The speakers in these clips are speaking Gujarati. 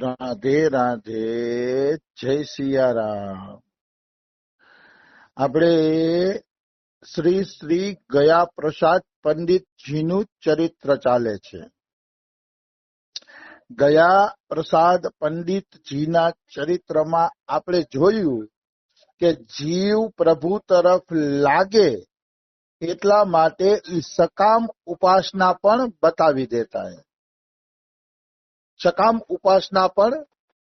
રાધે રાધે, જય સિયારામ. આપણે શ્રી શ્રી ગયા પ્રસાદ પંડિતજીનું ચરિત્ર ચાલે છે. ગયા પ્રસાદ પંડિતજીના ચરિત્રમાં આપણે જોયું કે જીવ પ્રભુ તરફ લાગે એટલા માટે એ સકામ ઉપાસના પણ બતાવી દેતા. સકામ ઉપાસના પણ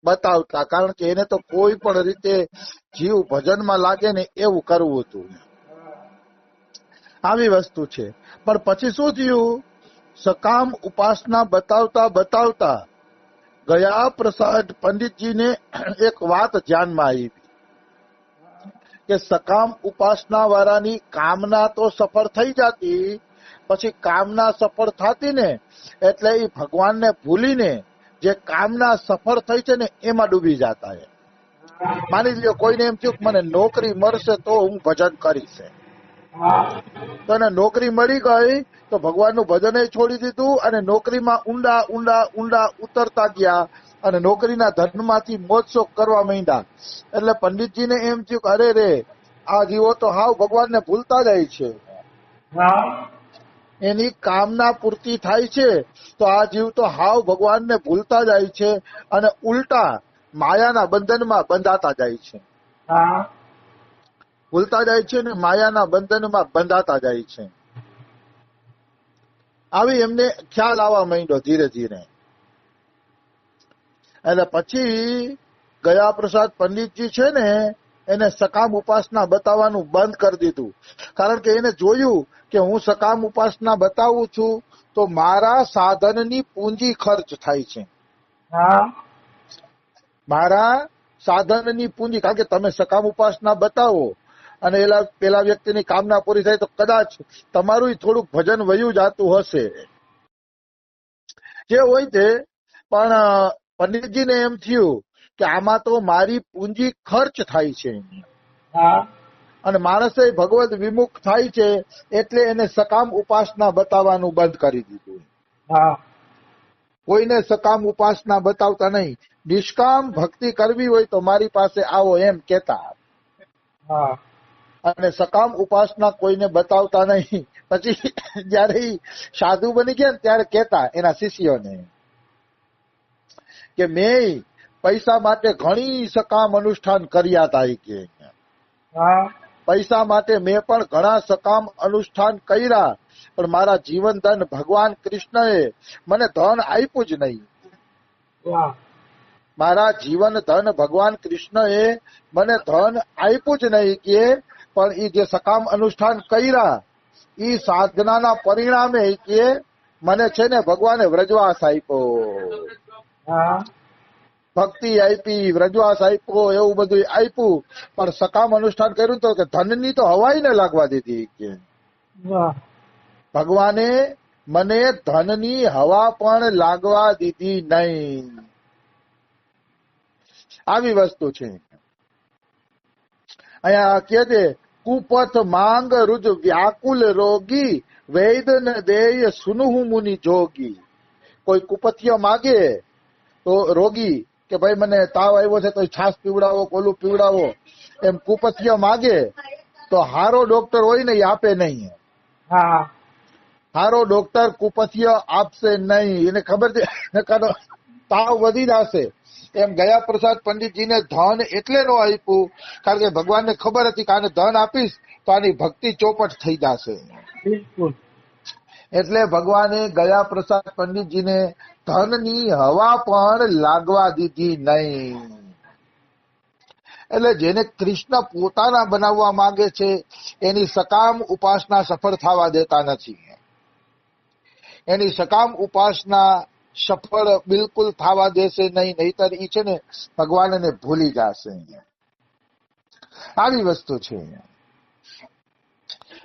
બતાવતા, કારણ કે એને તો કોઈ પણ રીતે જીવ ભજનમાં લાગે ને એવું કરવું હતું. આવી વસ્તુ છે. પણ પછી શું થયું? સકામ ઉપાસના બતાવતા બતાવતા ગયા પ્રસાદ પંડિતજીને એક વાત ધ્યાનમાં આવી કે સકામ ઉપાસના વાળાની કામના તો સફળ થઈ જતી, પછી કામના સફળ થતી ને એટલે એ ભગવાનને ભૂલીને જે કામના સફળ થઈ છે ને એમાં ડૂબી જતા. માની લ્યો કોઈને એમ થયું કે મને નોકરી મળશે તો હું ભજન કરીશ, તો એને નોકરી મળી ગઈ તો ભગવાનનું ભજન છોડી દીધું અને નોકરીમાં ઊંડા ઊંડા ઊંડા ઉતરતા ગયા અને નોકરીના ધનમાંથી મોજશોખ કરવા માંડ્યા. એટલે પંડિતજીને એમ થયું કે અરે રે, આ જીવો તો હાવ ભગવાનને ભૂલતા જાય છે. એની કામના પૂર્તિ થાય છે તો આ જીવ તો હાવ ભગવાનને ભૂલતા જાય છે અને ઉલટા માયાના બંધનમાં બંધાતા જાય છે. ભૂલતા જાય છે ને માયાના બંધનમાં બંધાતા જાય છે. આવી એમને ખ્યાલ આવવા માંડ્યો ધીરે ધીરે. એટલે પછી ગયા પ્રસાદ પંડિતજી છે ને એને સકામ ઉપાસના બતાવવાનું બંધ કરી દીધું, કારણ કે એને જોયું કે હું સકામ ઉપાસના બતાવું છું તો મારા સાધનની પૂંજી ખર્ચ થાય છે. મારા સાધનની પૂંજી, કારણ કે તમે સકામ ઉપાસના બતાવો અને પેલા વ્યક્તિની કામના પૂરી થાય તો કદાચ તમારું થોડુંક ભજન વયું જાતું હશે, જે હોય તે. પણ પંડિતજીને એમ થયું કે આમાં તો મારી પૂંજી ખર્ચ થાય છે અને માણસે ભગવદ વિમુખ થાય છે, એટલે એને સકામ ઉપાસના બતાવવાનું બંધ કરી દીધું. કોઈને સકામ ઉપાસના બતાવતા નહીં. નિષ્કામ ભક્તિ કરવી હોય તો મારી પાસે આવો એમ કેતા, અને સકામ ઉપાસના કોઈને બતાવતા નહીં. પછી જયારે સાધુ બની ગયા ને ત્યારે કેતા એના શિષ્યોને કે મેં પૈસા માટે ઘણી સકામ અનુષ્ઠાન કર્યા હતા. કે પૈસા માટે મેં પણ ઘણા સકામ અનુષ્ઠાન કર્યા, પણ મારા જીવન ધન ભગવાન કૃષ્ણએ મને ધન આપ્યું જ નહીં. મારા જીવન ધન ભગવાન કૃષ્ણએ મને ધન આપ્યું જ નહીં કે, પણ એ જે સકામ અનુષ્ઠાન કર્યા એ સાધનાના પરિણામે કે મને છે ને ભગવાને વ્રજવાસ આપ્યો, ભક્તિ આપી, વ્રજવાસ આપ્યો, એવું બધું આપ્યું. પણ સકામ અનુષ્ઠાન કર્યું તો કે ધનની તો હવાઈ ને લાગવા દીધી. કે ભગવાને મને ધનની હવા પણ લાગવા દીધી નહીં. આવી વસ્તુ છે. અહીંયા કે છે કુપથ માંગ રુજ વ્યાકુલ રોગી વૈદ ન દેય સુનુહુ મુનિ જોગી. કોઈ કુપથિય માગે તો રોગી કે ભાઈ મને તાવ આવ્યો છે તો છાસ પીવડાવો, કોલું પીવડાવો, એમ કુપથિય માગે તો હારો ડોક્ટર હોય ને એ આપે નહીં. હારો ડોક્ટર કુપથિય આપશે નહીં. એને ખબર છે તાવ વધી જશે. એમ ગયા પ્રસાદ પંડિતજીને ધન એટલે નો આપ્યું કારણ કે ભગવાનને ખબર હતી કે આને ધન આપીશ તો આની ભક્તિ ચોપટ થઈ જશે. એટલે ભગવાને ગયા પ્રસાદ પંડિતજીને ધનની હવા પણ લાગવા દીધી નહીં. એટલે જેને કૃષ્ણ પોતાના બનાવવા માંગે છે એની સકામ ઉપાસના સફળ થવા દેતા નથી. એની સકામ ઉપાસના સફળ બિલકુલ થવા દેશે નહીં, નહીતર ઈ છે ને ભગવાનને ભૂલી જશે. આવી વસ્તુ છે.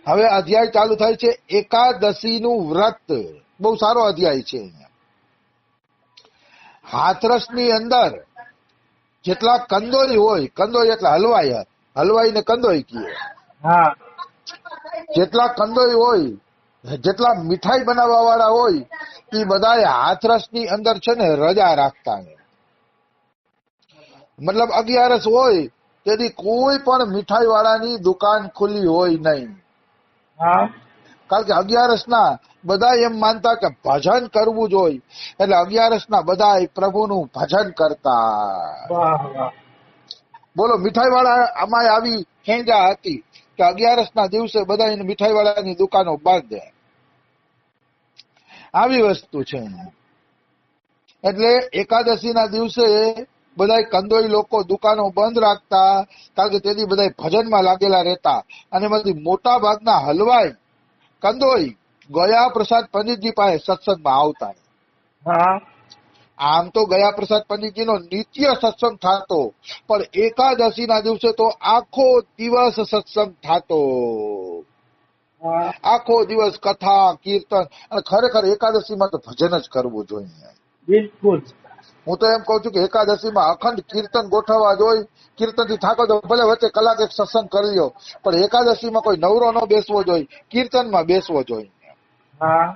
હવે અધ્યાય ચાલુ થાય છે એકાદશી નું વ્રત. બહુ સારો અધ્યાય છે. હાથરસ ની અંદર જેટલા કંદોરી હોય, કંદોરી એટલે હલવાઈ, હલવાઈ ને કંદોરી કીએ, જેટલા કંદોરી હોય, જેટલા મીઠાઈ બનાવવા વાળા હોય એ બધા હાથરસ ની અંદર છે ને રજા રાખતા. મતલબ 11 હોય તેથી કોઈ પણ મીઠાઈ વાળાની દુકાન ખુલ્લી હોય નહીં. હા કારણ કે 11 બધા એમ માનતા કે ભજન કરવું જોઈએ, એટલે 11 બધા પ્રભુનું ભજન કરતા. વાહ વાહ બોલો, મીઠાઈ વાળા આમાં આવી ખેંજા હતી કે 11 દિવસે બધા એને મીઠાઈ વાળાની દુકાનો બાંધે. આવી વસ્તુ છે. એટલે એકાદશીના દિવસે બધા કંદોઈ લોકો દુકાનો બંધ રાખતા, કારણ કે તેથી બધા ભજનમાં લાગેલા રહેતા. અને એમાંથી મોટા ભાગના હલવાઈ કંદોઈ ગયા પ્રસાદ પંડિતજી પાસે સત્સંગમાં આવતા. હા આમ તો ગયા પ્રસાદ પંડિતજીનો નિત્ય સત્સંગ થતો, પણ એકાદશીના દિવસે તો આખો દિવસ સત્સંગ થતો. હા આખો દિવસ કથા કીર્તન, અને ખરેખર એકાદશીમાં તો ભજન જ કરવું જોઈએ. બિલકુલ. હું તો એમ કઉ છું કે એકાદશીમાં અખંડ કીર્તન ગોઠવવા જોઈએ. કીર્તન થી થાકો તો ભલે વચ્ચે કલાક એક સત્સંગ કરી લ્યો, પણ એકાદશીમાં કોઈ નવરો ન બેસવો જોઈએ, કીર્તનમાં બેસવો જોઈએ. હા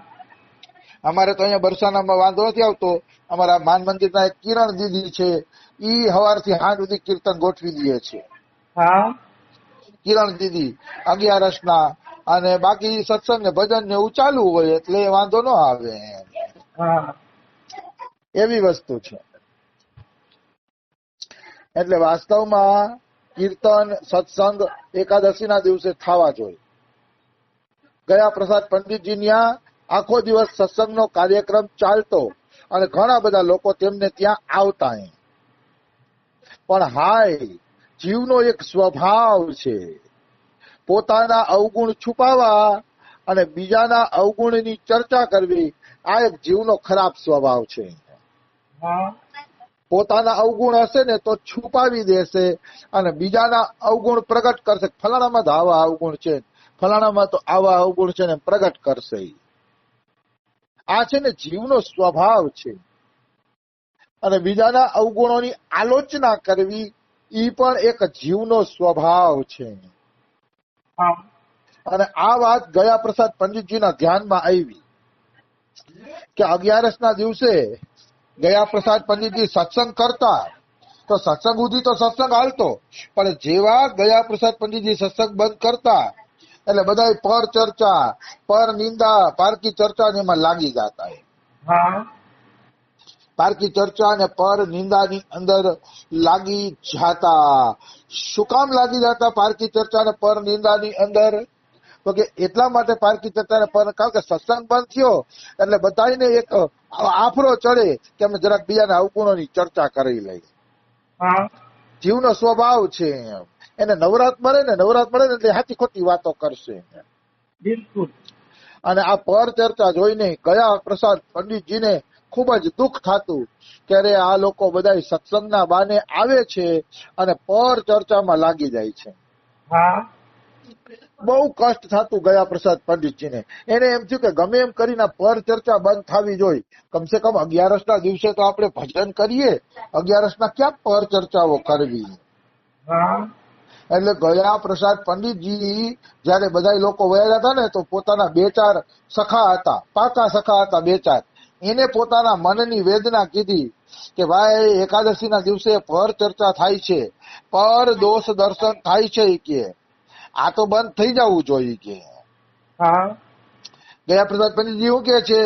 અમારે તો અહીંયા બરસાનામાં વાંધો નથી આવતો. અમારા માન મંદિરના એક કિરણ દીદી છે, ઈ સવારથી સાંજ સુધી કીર્તન ગોઠવી દે છે. હા કિરણ દીદી 11 અને બાકી સત્સંગ ને ભજન ને એવું ચાલુ હોય, એટલે વાંધો ન આવે. હા એવી વસ્તુ છે. એટલે વાસ્તવમાં કીર્તન સત્સંગ એકાદશીના દિવસે થવા જોઈએ. ગયા પ્રસાદ પંડિતજી ત્યાં આખો દિવસ સત્સંગનો કાર્યક્રમ ચાલતો, અને ઘણા બધા લોકો તેમને ત્યાં આવતા. પણ હાય, જીવનો એક સ્વભાવ છે, પોતાના અવગુણ છુપાવવા અને બીજાના અવગુણની ચર્ચા કરવી. આ એક જીવનો ખરાબ સ્વભાવ છે. હા પોતાના અવગુણ હશે ને તો છુપાવી દેશે, અને બીજાના અવગુણ પ્રગટ કરશે. ફલાણામાં તો આવા અવગુણ છે, ફલાણામાં તો આવા અવગુણ છે, ને પ્રગટ કરશે. આ છે ને જીવનો સ્વભાવ છે. અને બીજાના અવગુણોની આલોચના કરવી, ઈ પણ એક જીવનો સ્વભાવ છે. હા અને આ વાત ગયા પ્રસાદ પંડિતજીના ધ્યાનમાં આવી કે 11ના દિવસે ગયા પ્રસાદ પંડિતજી સત્સંગ કરતા, તો સત્સંગ સુધી તો સત્સંગ હાલતો, પણ જેવા ગયા પ્રસાદ પંડિતજી સત્સંગ બંધ કરતા, એટલે બધા પર ચર્ચા, પર નિંદા, પારકી ચર્ચા ને એમાં લાગી જતા. હા પારકી ચર્ચા અને પર નિંદાની અંદર લાગી જાતા. શું કામ લાગી જતા પારકી ચર્ચા અને પર નિંદાની અંદર? તો કે એટલા માટે પારકી ચર્ચા પર, કારણ કે સત્સંગ બંધ થયો એટલે બધાને એક આફરો ચડે કે અમે જરાક બીજાના અવગુણોની ચર્ચા કરી લઈએ. હા જીવનો સ્વભાવ છે. એને નવરાત મળે ને એટલે સાચી ખોટી વાતો કરશે. બિલકુલ. અને આ પર ચર્ચા જોઈને ગયા પ્રસાદ પંડિતજીને ખૂબ જ દુઃખ થતું કે અરે આ લોકો બધા સત્સંગના બાને આવે છે અને પર ચર્ચામાં લાગી જાય છે. હા બહુ કષ્ટ થતું ગયા પ્રસાદ પંડિતજીને. એને એમ થયું કે ગમે એમ કરીને પર ચર્ચા બંધ થવી જોઈએ. કમસે કમ 11ના દિવસે તો આપણે ભજન કરીએ, 11ના ક્યાં પર ચર્ચાઓ કરવી? હા એટલે ગયા પ્રસાદ પંડિતજી જયારે બધા લોકો વયા હતા ને, તો પોતાના 2-4 સખા હતા, પાકા સખા હતા 2-4, એને પોતાના મનની વેદના કીધી કે ભાઈ એકાદશીના દિવસે પર ચર્ચા થાય છે, પર દોષ દર્શન થાય છે, કે આ તો બંધ થઈ જવું જોઈએ. કે હા ગયા પ્રસાદ પંડિતજી શું કે છે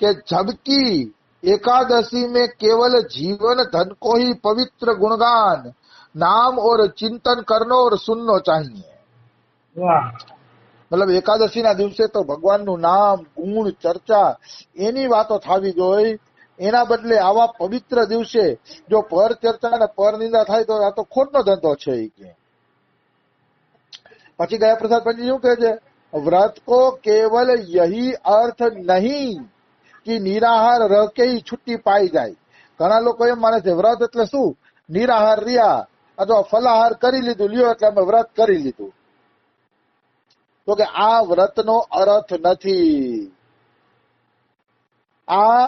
કે જબકી एकादशी में केवल जीवन धन को ही पवित्र गुणगान नाम और चिंतन करनो और सुननो चाहिए. વાહ મતલબ એકાદશીના દિવસે તો ભગવાનનું નામ, ગુણ, ચર્ચા એની વાતો થવી જોઈએ. એના બદલે આવા પવિત્ર દિવસે જો પર ચર્ચા અને પર નિંદા થાય તો આ તો ખોટનો ધંધો છે. કે પછી ગયા પ્રસાદ પંડિત શું કહે છે? व्रत को केवल यही अर्थ नहीं कि निराहार रह के ही छुट्टी पाई જાય. ઘણા લોકો એમ માને છે વ્રત એટલે શું? નિરાહાર રહ્યા અથવા ફલાહાર કરી લીધું, લ્યો એટલે અમે વ્રત કરી લીધું. તો કે આ વ્રતનો અર્થ નથી. આ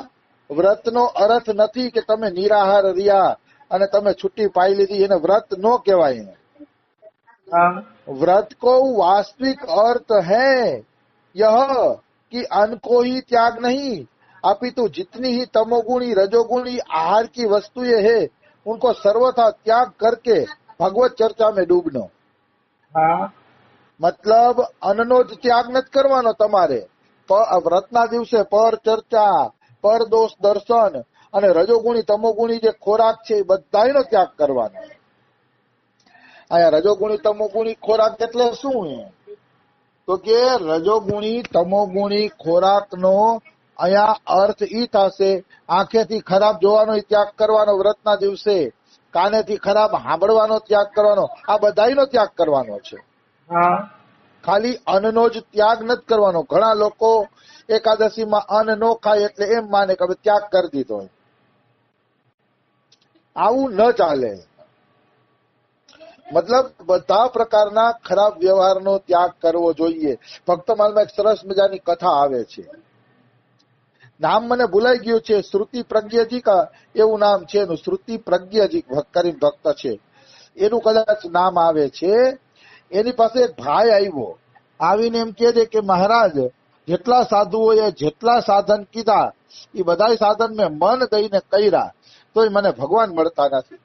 વ્રતનો અર્થ નથી કે તમે નિરાહાર રહ્યા અને તમે છુટ્ટી પાઈ લીધી, એને વ્રત ન કહેવાય. હા व्रत को वास्तविक अर्थ है यह कि अन्न को ही त्याग नहीं, अपितु जितनी ही तमोगुणी रजोगुणी आहार की वस्तुएं है उनको सर्वथा त्याग करके भगवत चर्चा में डूबनो। हाँ મતલબ અન્નનો જ ત્યાગ નથી કરવાનો તમારે, વ્રતના દિવસે પર ચર્ચા, પર દોષ દર્શન અને રજોગુણી તમોગુણી જે ખોરાક છે એ બધાયનો ત્યાગ કરવાનો. અહીંયા રજોગુણી તમોગુણી ખોરાક એટલે શું? તો કે રજોગુણી તમોગુણી ખોરાકનો અહીંયા અર્થ ઈ થશે, આંખેથી ખરાબ જોવાનો ત્યાગ કરવાનો વ્રતના દિવસે, કાનેથી ખરાબ સાંભળવાનો ત્યાગ કરવાનો, આ બધાયનો ત્યાગ કરવાનો છે. हाँ ખાલી અન્નનો જ ત્યાગ નથી કરવાનો. ઘણા લોકો એકાદશીમાં અન્ન નો ખાય એટલે એમ માને કે હવે ત્યાગ કરી દીધો. આવું ન ચાલે. મતલબ બધા પ્રકારના ખરાબ વ્યવહારનો ત્યાગ કરવો જોઈએ. ભક્તમાલમાં એક સરસ મજાની કથા આવે છે, નામ મને ભૂલાઈ ગયું છે, શ્રુતિ પ્રજ્ઞજી કા એવું નામ છે એનું, શ્રુતિ પ્રજ્ઞજી કરીને ભક્ત છે, એનું કદાચ નામ આવે છે. એની પાસે એક ભાઈ આવ્યો, આવીને એમ કહે છે કે મહારાજ, જેટલા સાધુઓએ જેટલા સાધન કીધા એ બધા સાધન મેં મન દઈને કર્યા, તો મને ભગવાન મળતા નથી.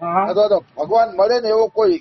हाँ અથવા તો ભગવાન મળે ને એવો કોઈ